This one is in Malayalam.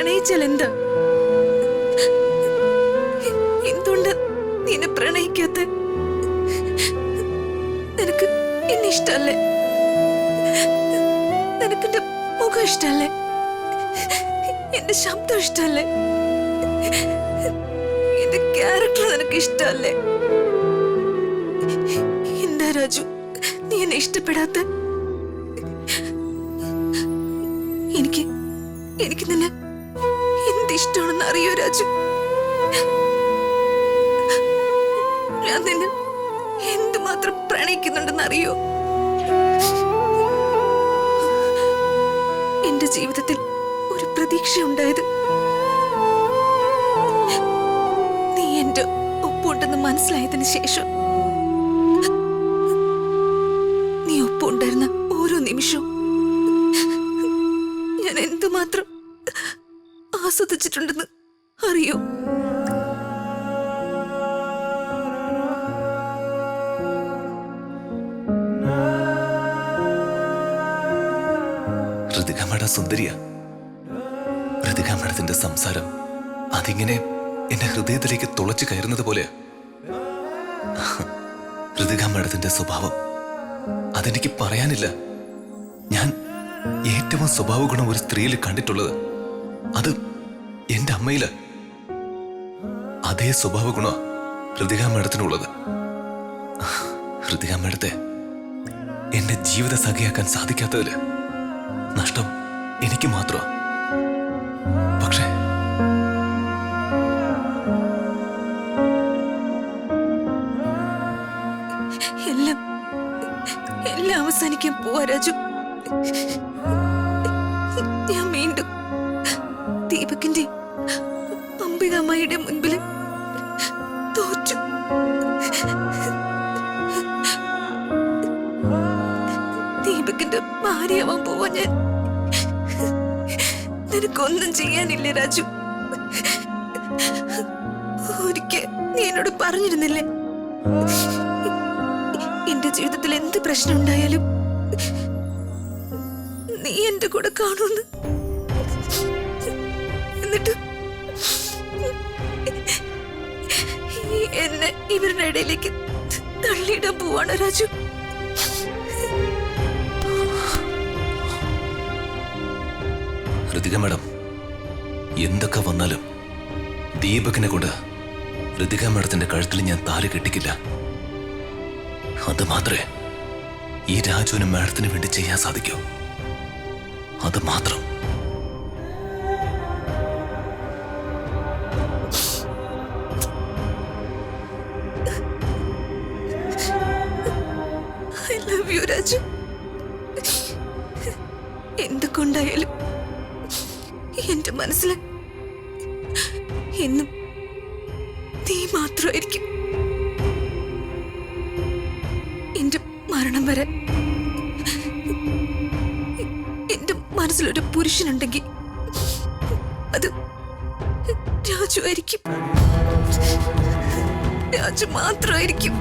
പ്രണയിച്ചാൽ എന്താ? എന്തുകൊണ്ട് നീ എന്നെ പ്രണയിക്കാത്ത? നിനക്ക് എന്നെ ഇഷ്ടല്ലേ? നിനക്ക് എന്റെ മുഖം ഇഷ്ടല്ലേ? എന്റെ ശബ്ദം ഇഷ്ടല്ലേ? എന്റെ ക്യാരക്ടർ നിനക്ക് ഇഷ്ടല്ലേ? എന്താ രാജു നീ എന്നെ ഇഷ്ടപ്പെടാത്ത? എനിക്ക് നിന്നെ എന്തിഷ്ടമാണെന്ന് അറിയോ രാജു? ഞാൻ നിന്നെ എന്തുമാത്രം പ്രണയിക്കുന്നുണ്ടെന്ന് അറിയോ? എന്റെ ജീവിതത്തിൽ ഒരു പ്രതീക്ഷ ഉണ്ടായത് നീ എന്റെ ഒപ്പുണ്ടെന്ന് മനസ്സിലായതിനു ശേഷം. നീ ഒപ്പുണ്ടായിരുന്ന ഓരോ നിമിഷവും ഞാൻ എന്തുമാത്രം ആസ്വദിച്ചിട്ടുണ്ടെന്ന് അറിയോ? ഋതിക മേഡം സുന്ദരിയാ. ഋതിക മേഡത്തിന്റെ സംസാരം അതിങ്ങനെ എന്റെ ഹൃദയത്തിലേക്ക് തുളച്ചു കയറുന്നത് പോലെയാ. ഋതിക മേഡത്തിന്റെ സ്വഭാവം അതെനിക്ക് പറയാനില്ല. ഞാൻ ഏറ്റവും സ്വഭാവ ഗുണം ഒരു സ്ത്രീയിൽ കണ്ടിട്ടുള്ളത് അത് എന്റെ അമ്മയില്. അതേ സ്വഭാവ ഗുണം ഋതിക മേഡത്തിനുള്ളത്. ഋതിക മേഡത്തെ എന്റെ ജീവിത സഖിയാക്കാൻ സാധിക്കാത്തതില് നഷ്ടം എനിക്ക് മാത്രമാ. പക്ഷേ എല്ലാം അവസാനിക്കാൻ പോവാ രാജു. ഞാൻ വീണ്ടും ദീപകിന്റെ അംബികാമ്മയുടെ മുൻപിൽ തോറ്റു. ദീപകിന്റെ ഭാര്യയാവാൻ പോവാ ഞാൻ. നിനക്കൊന്നും ചെയ്യാനില്ല രാജു. ഒരിക്കൽ നീ എന്നോട് പറഞ്ഞിരുന്നില്ലേ, എന്റെ ജീവിതത്തിൽ എന്ത് പ്രശ്നം ഉണ്ടായാലും നീ എന്റെ കൂടെ കാണുമെന്ന്. എന്നിട്ട് എന്നെ ഇവരുടെ ഇടയിലേക്ക് തള്ളിയിടാൻ പോവാണ് രാജു. ഋതിക മേഡം എന്തൊക്കെ വന്നാലും ദീപകിനെ കൊണ്ട് ഋതിക മേഡത്തിന്റെ കഴുത്തിൽ ഞാൻ താലി കെട്ടിക്കില്ല. അത് മാത്രമേ ഈ രാജുവിന് മേഡത്തിന് വേണ്ടി ചെയ്യാൻ സാധിക്കൂ. അത് മാത്രം. I love you, Raju. എന്തൊക്കെയുണ്ടായാലും എന്റെ മനസ്സിൽ എന്നും നീ മാത്രമായിരിക്കും. എന്റെ മരണം വരെ എന്റെ മനസ്സിലൊരു പുരുഷനുണ്ടെങ്കിൽ അത് രാജു ആയിരിക്കും. രാജു മാത്രമായിരിക്കും.